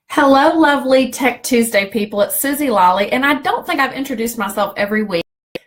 Hello, lovely Tech Tuesday people. It's Suzy Lolley, and I don't think I've introduced myself every week,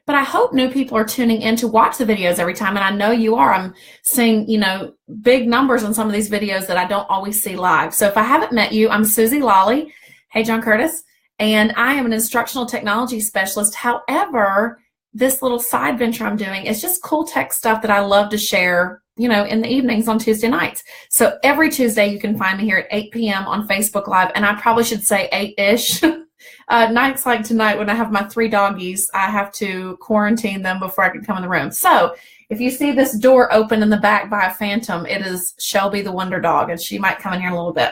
but I hope new people are tuning in to watch the videos every time, and I know you are. I'm seeing, big numbers on some of these videos that I don't always see live. So if I haven't met you, I'm Suzy Lolley. Hey, John Curtis. And I am an instructional technology specialist. However, this little side venture I'm doing is just cool tech stuff that I love to share, in the evenings on Tuesday nights. So every Tuesday you can find me here at 8 p.m. on Facebook Live, and I probably should say 8-ish. Nights like tonight when I have my 3 doggies, I have to quarantine them before I can come in the room. So if you see this door open in the back by a phantom, it is Shelby the Wonder Dog, and she might come in here in a little bit.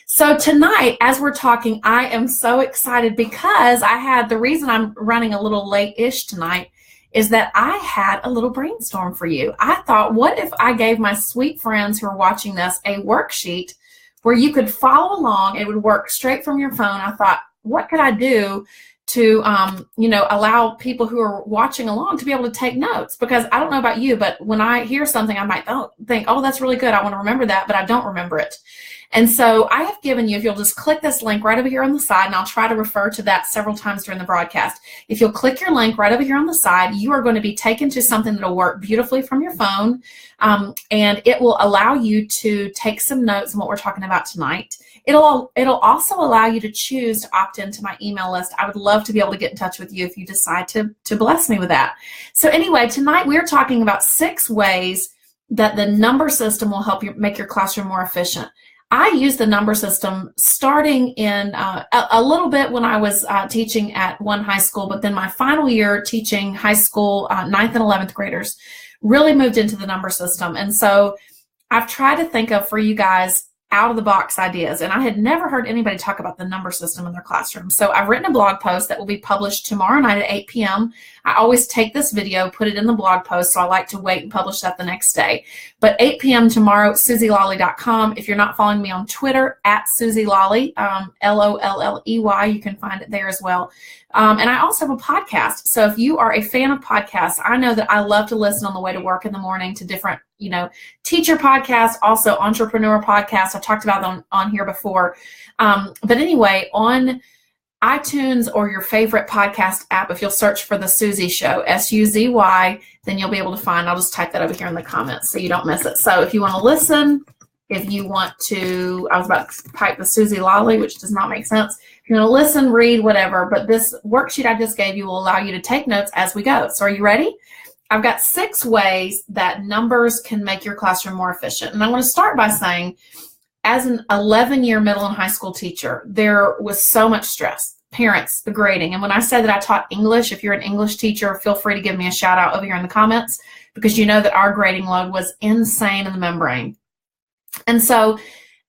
So tonight, as we're talking, I am so excited because the reason I'm running a little late-ish tonight is that I had a little brainstorm for you. I thought, what if I gave my sweet friends who are watching this a worksheet where you could follow along? It would work straight from your phone. I thought, what could I do to, allow people who are watching along to be able to take notes? Because I don't know about you, but when I hear something, I might think, oh, that's really good. I want to remember that, but I don't remember it. And so I have given you, if you'll just click this link right over here on the side, and I'll try to refer to that several times during the broadcast. If you'll click your link right over here on the side, you are going to be taken to something that will work beautifully from your phone, and it will allow you to take some notes on what we're talking about tonight. It'll also allow you to choose to opt into my email list. I would love to be able to get in touch with you if you decide to bless me with that. So anyway, tonight we're talking about 6 ways that the number system will help you make your classroom more efficient. I used the number system starting in a little bit when I was teaching at one high school, but then my final year teaching high school 9th and 11th graders really moved into the number system. And so I've tried to think of for you guys out-of-the-box ideas, and I had never heard anybody talk about the number system in their classroom. So I've written a blog post that will be published tomorrow night at 8 p.m. I always take this video, put it in the blog post, so I like to wait and publish that the next day. But 8 p.m. tomorrow, SuzyLolley.com. If you're not following me on Twitter, at Suzy Lolley, Lolley, you can find it there as well. And I also have a podcast. So if you are a fan of podcasts, I know that I love to listen on the way to work in the morning to different, teacher podcasts, also entrepreneur podcasts. I've talked about them on here before. But anyway, on iTunes or your favorite podcast app, if you'll search for The Suzy Show, SUZY, then you'll be able to find, I'll just type that over here in the comments so you don't miss it. So if you want to listen, if you want to, I was about to type The Suzy Lolley, which does not make sense. If you want to listen, read, whatever, but this worksheet I just gave you will allow you to take notes as we go. So are you ready? I've got 6 ways that numbers can make your classroom more efficient. And I want to start by saying, as an 11-year middle and high school teacher, there was so much stress. Parents, the grading. And when I said that I taught English, if you're an English teacher, feel free to give me a shout out over here in the comments, because you know that our grading load was insane in the membrane. And so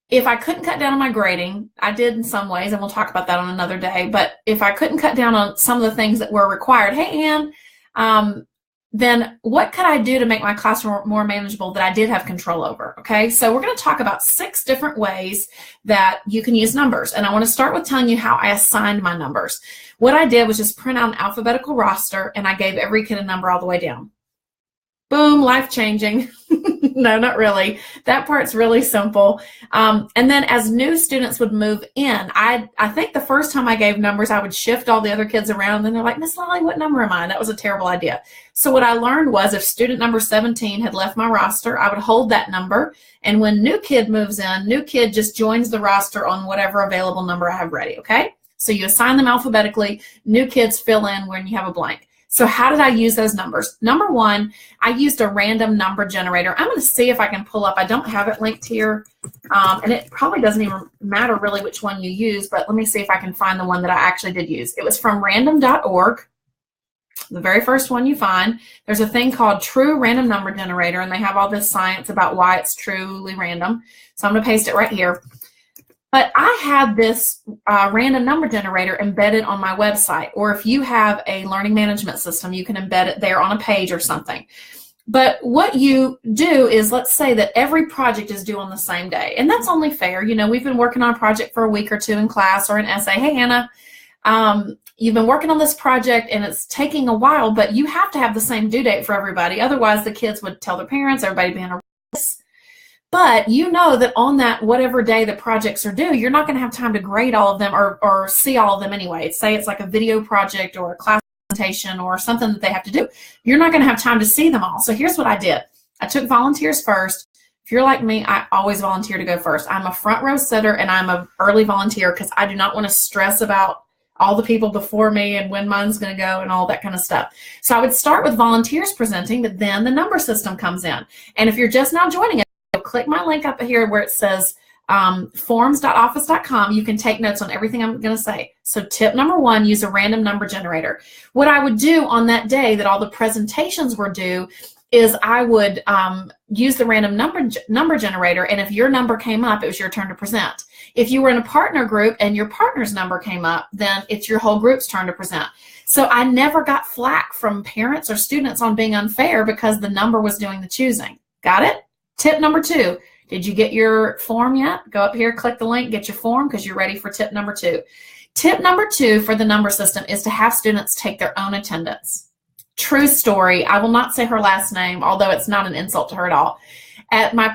if I couldn't cut down on my grading, I did in some ways, and we'll talk about that on another day, but if I couldn't cut down on some of the things that were required, hey, Ann, then what could I do to make my classroom more manageable that I did have control over? Okay, so we're going to talk about 6 different ways that you can use numbers. And I want to start with telling you how I assigned my numbers. What I did was just print out an alphabetical roster, and I gave every kid a number all the way down. Boom, life-changing. No, not really. That part's really simple. And then as new students would move in, I think the first time I gave numbers, I would shift all the other kids around, and then they're like, Miss Lolley, what number am I? And that was a terrible idea. So what I learned was if student number 17 had left my roster, I would hold that number. And when new kid moves in, new kid just joins the roster on whatever available number I have ready, okay? So you assign them alphabetically. New kids fill in when you have a blank. So how did I use those numbers? Number 1, I used a random number generator. I'm going to see if I can pull up. I don't have it linked here, and it probably doesn't even matter really which one you use, but let me see if I can find the one that I actually did use. It was from random.org, the very first one you find. There's a thing called True Random Number Generator, and they have all this science about why it's truly random. So I'm going to paste it right here. But I have this random number generator embedded on my website, or if you have a learning management system, you can embed it there on a page or something. But what you do is, let's say that every project is due on the same day, and that's only fair. We've been working on a project for a week or 2 in class, or an essay. Hey, Hannah, you've been working on this project and it's taking a while, but you have to have the same due date for everybody. Otherwise, the kids would tell their parents, everybody being a race. But you know that on that whatever day the projects are due, you're not going to have time to grade all of them or see all of them anyway. Say it's like a video project or a class presentation or something that they have to do. You're not going to have time to see them all. So here's what I did. I took volunteers first. If you're like me, I always volunteer to go first. I'm a front row sitter and I'm an early volunteer because I do not want to stress about all the people before me and when mine's going to go and all that kind of stuff. So I would start with volunteers presenting, but then the number system comes in. And if you're just now joining it, click my link up here where it says forms.office.com. You can take notes on everything I'm going to say. So tip number 1, use a random number generator. What I would do on that day that all the presentations were due is I would use the random number generator, and if your number came up, it was your turn to present. If you were in a partner group and your partner's number came up, then it's your whole group's turn to present. So I never got flack from parents or students on being unfair because the number was doing the choosing. Got it? Tip number 2, did you get your form yet? Go up here, click the link, get your form because you're ready for tip number 2. Tip number 2 for the number system is to have students take their own attendance. True story. I will not say her last name, although it's not an insult to her at all. At my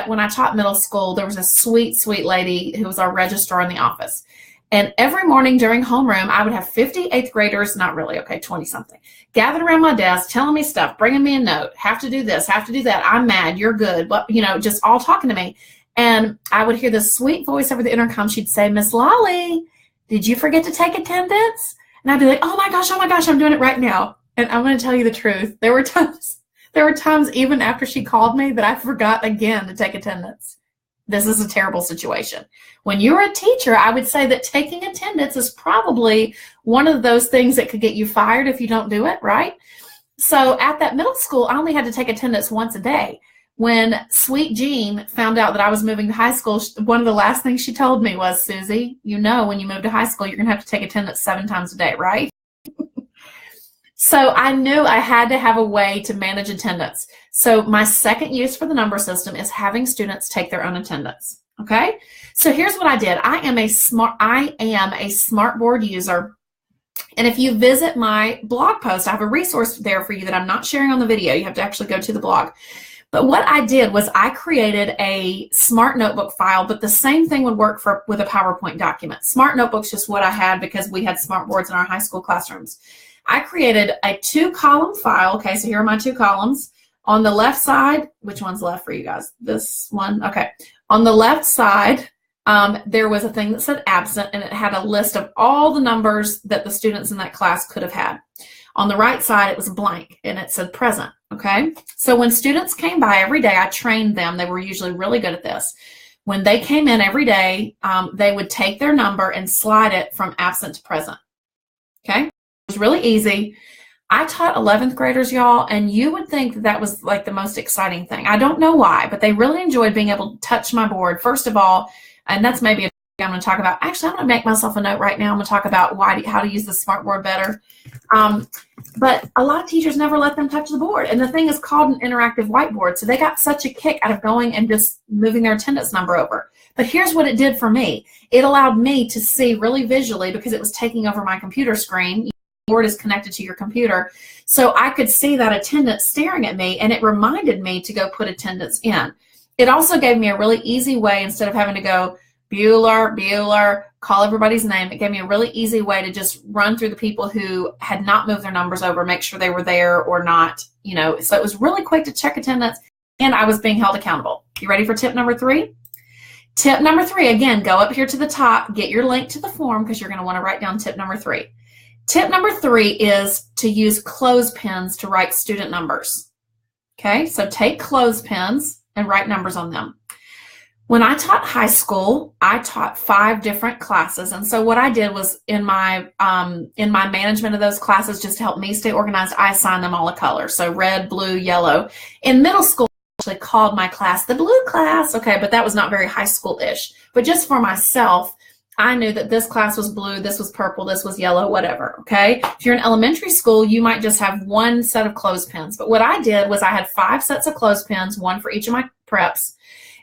when I taught middle school, there was a sweet, sweet lady who was our registrar in the office. And every morning during homeroom, I would have 50 8th graders, not really, okay, 20-something, gathered around my desk, telling me stuff, bringing me a note, have to do this, have to do that, I'm mad, you're good, but, you know, just all talking to me. And I would hear this sweet voice over the intercom. She'd say, Miss Lolley, did you forget to take attendance? And I'd be like, oh my gosh, I'm doing it right now. And I'm going to tell you the truth. There were times even after she called me that I forgot again to take attendance. This is a terrible situation. When you're a teacher, I would say that taking attendance is probably one of those things that could get you fired if you don't do it, right? So at that middle school, I only had to take attendance once a day. When Sweet Jean found out that I was moving to high school, one of the last things she told me was, Suzy, you know when you move to high school, you're going to have to take attendance 7 times a day, right? So I knew I had to have a way to manage attendance. So my second use for the number system is having students take their own attendance. Okay? So here's what I did. I am a Smartboard user. And if you visit my blog post, I have a resource there for you that I'm not sharing on the video. You have to actually go to the blog. But what I did was I created a Smart Notebook file, but the same thing would work with a PowerPoint document. Smart Notebook's just what I had because we had smart boards in our high school classrooms. I created a 2-column file. Okay, so here are my 2 columns. On the left side, which one's left for you guys? This one? Okay. On the left side, there was a thing that said absent, and it had a list of all the numbers that the students in that class could have had. On the right side, it was blank, and it said present. Okay? So when students came by every day, I trained them. They were usually really good at this. When they came in every day, they would take their number and slide it from absent to present. Okay? It was really easy. I taught 11th graders, y'all, and you would think that was like the most exciting thing. I don't know why, but they really enjoyed being able to touch my board, first of all, and that's maybe a thing I'm going to talk about. Actually, I'm going to make myself a note right now. I'm going to talk about how to use the smart board better. But a lot of teachers never let them touch the board, and the thing is called an interactive whiteboard, so they got such a kick out of going and just moving their attendance number over. But here's what it did for me. It allowed me to see really visually because it was taking over my computer screen. Board is connected to your computer, so I could see that attendance staring at me, and it reminded me to go put attendance in. It also gave me a really easy way, instead of having to go Bueller, call everybody's name, it gave me a really easy way to just run through the people who had not moved their numbers over, make sure they were there or not, you know. So it was really quick to check attendance, and I was being held accountable. You ready for tip number 3? Tip number 3, again, go up here to the top, get your link to the form because you're going to want to write down tip number 3. Tip number 3 is to use clothespins to write student numbers. Okay, so take clothespins and write numbers on them. When I taught high school, I taught 5 different classes, and so what I did was in my management of those classes, just to help me stay organized, I assigned them all a color, so red, blue, yellow. In middle school, I actually called my class the blue class, okay, but that was not very high school-ish. But just for myself, I knew that this class was blue, this was purple, this was yellow, whatever, okay? If you're in elementary school, you might just have 1 set of clothespins. But what I did was I had 5 sets of clothespins, 1 for each of my preps.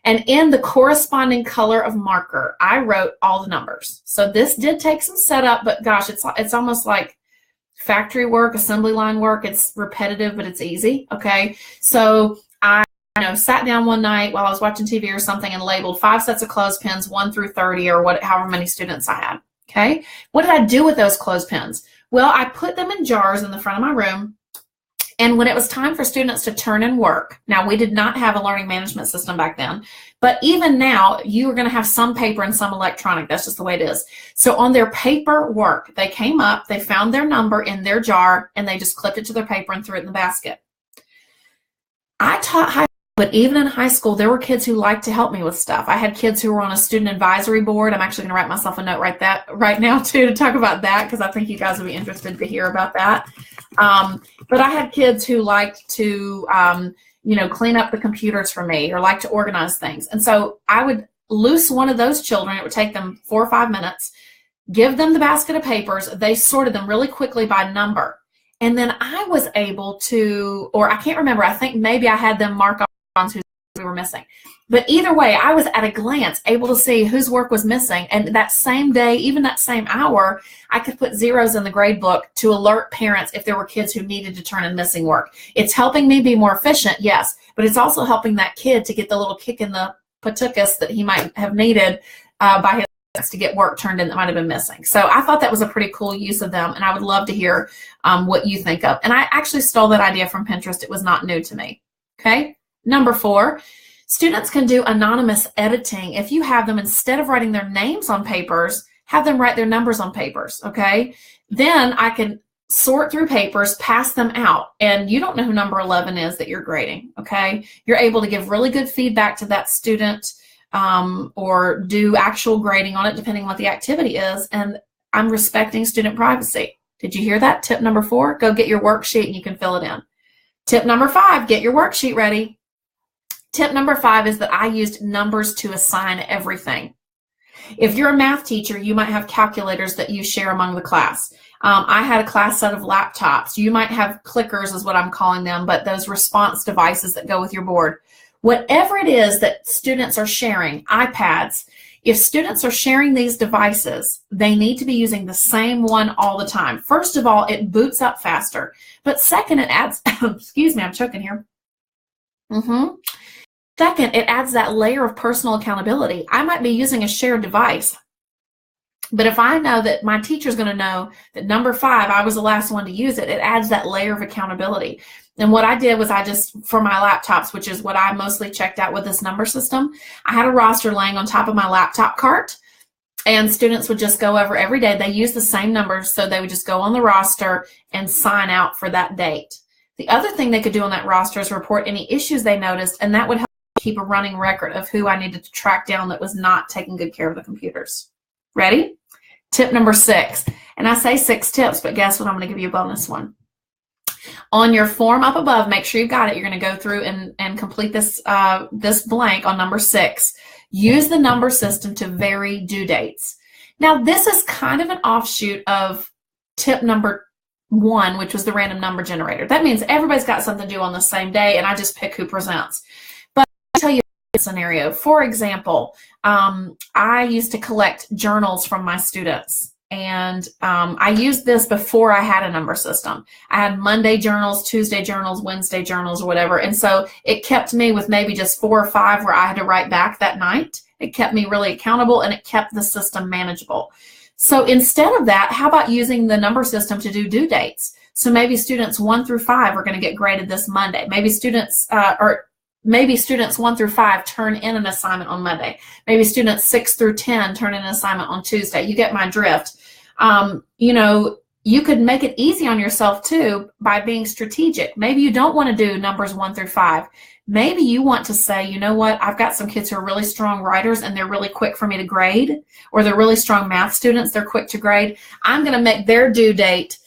And in the corresponding color of marker, I wrote all the numbers. So this did take some setup, but gosh, it's almost like factory work, assembly line work. It's repetitive, but it's easy, okay? So I sat down one night while I was watching TV or something and labeled 5 sets of clothespins, 1 through 30, or however many students I had. Okay. What did I do with those clothespins? Well, I put them in jars in the front of my room. And when it was time for students to turn in work, now we did not have a learning management system back then, but even now you are going to have some paper and some electronic. That's just the way it is. So on their paper work, they came up, they found their number in their jar, and they just clipped it to their paper and threw it in the basket. I taught high school, but even in high school, there were kids who liked to help me with stuff. I had kids who were on a student advisory board. I'm actually going to write myself a note right now too to talk about that, because I think you guys will be interested to hear about that. But I had kids who liked to, clean up the computers for me, or like to organize things. And so I would loose one of those children. It would take them 4 or 5 minutes, give them the basket of papers. They sorted them really quickly by number. And then I was able to, or I can't remember, I think maybe I had them mark on whose we were missing. But either way, I was at a glance able to see whose work was missing. And that same day, even that same hour, I could put zeros in the grade book to alert parents if there were kids who needed to turn in missing work. It's helping me be more efficient, yes, but it's also helping that kid to get the little kick in the patukas that he might have needed by his parents to get work turned in that might have been missing. So I thought that was a pretty cool use of them, and I would love to hear what you think of. And I actually stole that idea from Pinterest. It was not new to me. Okay. Number 4, students can do anonymous editing. If you have them, instead of writing their names on papers, have them write their numbers on papers, okay? Then I can sort through papers, pass them out, and you don't know who number 11 is that you're grading, okay? You're able to give really good feedback to that student or do actual grading on it, depending on what the activity is, and I'm respecting student privacy. Did you hear that? Tip number 4, go get your worksheet and you can fill it in. Tip number 5, get your worksheet ready. Tip number 5 is that I used numbers to assign everything. If you're a math teacher, you might have calculators that you share among the class. I had a class set of laptops. You might have clickers is what I'm calling them, but those response devices that go with your board. Whatever it is that students are sharing, iPads, if students are sharing these devices, they need to be using the same one all the time. First of all, it boots up faster. But second, it adds, excuse me, I'm choking here. Second, it adds that layer of personal accountability. I might be using a shared device, but if I know that my teacher's going to know that number 5, I was the last one to use it, it adds that layer of accountability. And what I did was I just, for my laptops, which is what I mostly checked out with this number system, I had a roster laying on top of my laptop cart, and students would just go over every day. They use the same numbers, so they would just go on the roster and sign out for that date. The other thing they could do on that roster is report any issues they noticed, and that would help keep a running record of who I needed to track down that was not taking good care of the computers. Ready? Tip number 6. And I say 6 tips, but guess what? I'm going to give you a bonus one. On your form up above, make sure you've got it. You're going to go through and complete this, this blank on number 6. Use the number system to vary due dates. Now, this is kind of an offshoot of tip number 1, which was the random number generator. That means everybody's got something due on the same day, and I just pick who presents. Tell you a scenario. For example, I used to collect journals from my students, and I used this before I had a number system. I had Monday journals, Tuesday journals, Wednesday journals, or whatever, and so it kept me with maybe just 4 or 5 where I had to write back that night. It kept me really accountable, and it kept the system manageable. So instead of that, how about using the number system to do due dates? So maybe students 1 through 5 are going to get graded this Monday. Maybe students Maybe students 1 through 5 turn in an assignment on Monday. Maybe students 6 through 10 turn in an assignment on Tuesday. You get my drift. You could make it easy on yourself too by being strategic. Maybe you don't want to do numbers 1 through 5. Maybe you want to say, you know what, I've got some kids who are really strong writers and they're really quick for me to grade, or they're really strong math students, they're quick to grade. I'm going to make their due date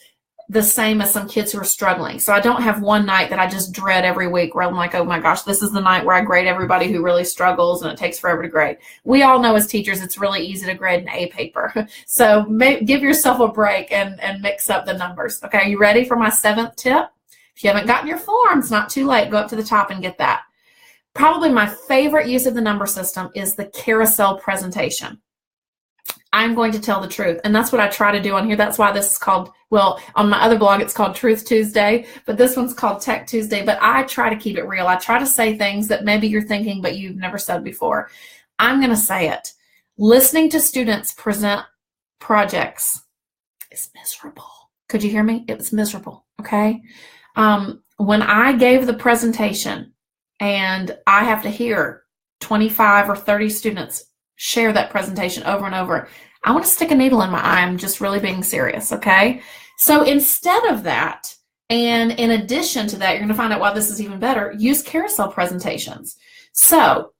the same as some kids who are struggling. So I don't have one night that I just dread every week where I'm like, oh my gosh, this is the night where I grade everybody who really struggles and it takes forever to grade. We all know as teachers, it's really easy to grade an A paper. So give yourself a break and mix up the numbers. Okay, are you ready for my 7th tip? If you haven't gotten your form, it's not too late. Go up to the top and get that. Probably my favorite use of the number system is the carousel presentation. I'm going to tell the truth. And that's what I try to do on here. That's why this is called, well, on my other blog, it's called Truth Tuesday, but this one's called Tech Tuesday. But I try to keep it real. I try to say things that maybe you're thinking, but you've never said before. I'm going to say it. Listening to students present projects is miserable. Could you hear me? It was miserable, okay? When I gave the presentation and I have to hear 25 or 30 students share that presentation over and over, I want to stick a needle in my eye. I'm just really being serious, okay? So instead of that, and in addition to that, you're going to find out why this is even better, use carousel presentations. So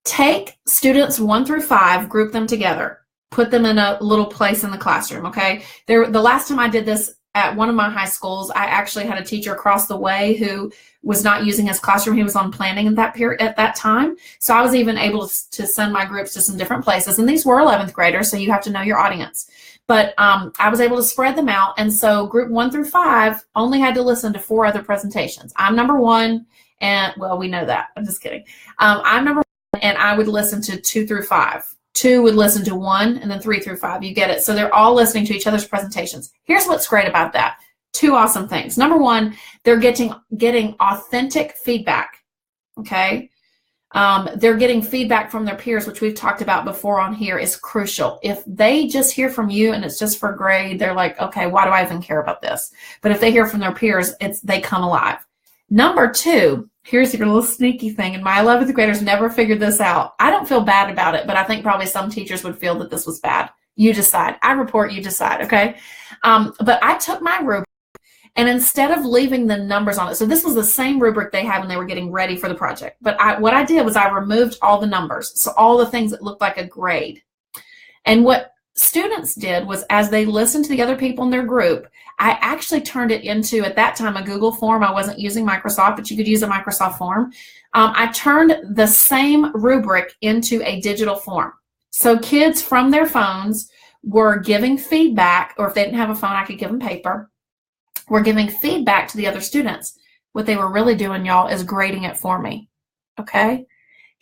take students 1 through 5, group them together, put them in a little place in the classroom, okay? The last time I did this at one of my high schools, I actually had a teacher across the way who was not using his classroom. He was on planning in that period at that time. So I was even able to send my groups to some different places. And these were 11th graders, so you have to know your audience. But I was able to spread them out. And so group 1 through 5 only had to listen to 4 other presentations. I'm number 1, and well, we know that. I'm just kidding. I'm number 1, and I would listen to 2 through 5. 2 would listen to 1, and then 3 through 5. You get it. So they're all listening to each other's presentations. Here's what's great about that. 2 awesome things. Number 1, they're getting authentic feedback. Okay. They're getting feedback from their peers, which we've talked about before on here, is crucial. If they just hear from you and it's just for grade, they're like, okay, why do I even care about this? But if they hear from their peers, they come alive. Number 2, here's your little sneaky thing, and my 11th graders never figured this out. I don't feel bad about it, but I think probably some teachers would feel that this was bad. You decide. I report, you decide, okay? But I took my rubric, and instead of leaving the numbers on it, so this was the same rubric they had when they were getting ready for the project, but what I did was I removed all the numbers, so all the things that looked like a grade. And what students did was, as they listened to the other people in their group, I actually turned it into, at that time, a Google form. I wasn't using Microsoft, but you could use a Microsoft form. I turned the same rubric into a digital form. So kids from their phones were giving feedback, or if they didn't have a phone, I could give them paper, were giving feedback to the other students. What they were really doing, y'all, is grading it for me, okay?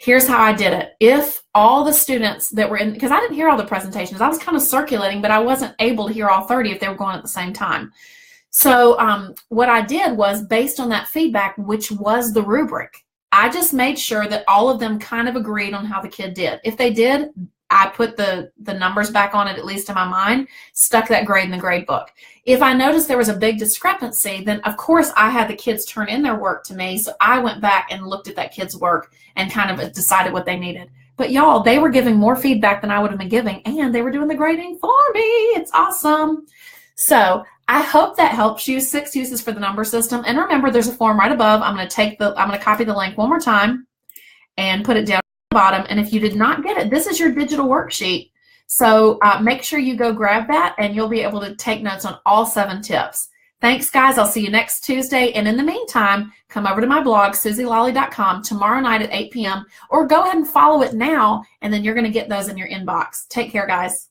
Here's how I did it. If all the students that were in, because I didn't hear all the presentations, I was kind of circulating, but I wasn't able to hear all 30 if they were going at the same time. So what I did was, based on that feedback, which was the rubric, I just made sure that all of them kind of agreed on how the kid did. If they did, I put the numbers back on it, at least in my mind, stuck that grade in the grade book. If I noticed there was a big discrepancy, then of course I had the kids turn in their work to me. So I went back and looked at that kid's work and kind of decided what they needed. But y'all, they were giving more feedback than I would have been giving, and they were doing the grading for me. It's awesome. So I hope that helps you. 6 uses for the number system. And remember, there's a form right above. I'm going to copy the link one more time and put it down at the bottom. And if you did not get it, this is your digital worksheet. So make sure you go grab that, and you'll be able to take notes on all 7 tips. Thanks, guys. I'll see you next Tuesday. And in the meantime, come over to my blog, SuzyLolley.com, tomorrow night at 8 p.m., or go ahead and follow it now, and then you're going to get those in your inbox. Take care, guys.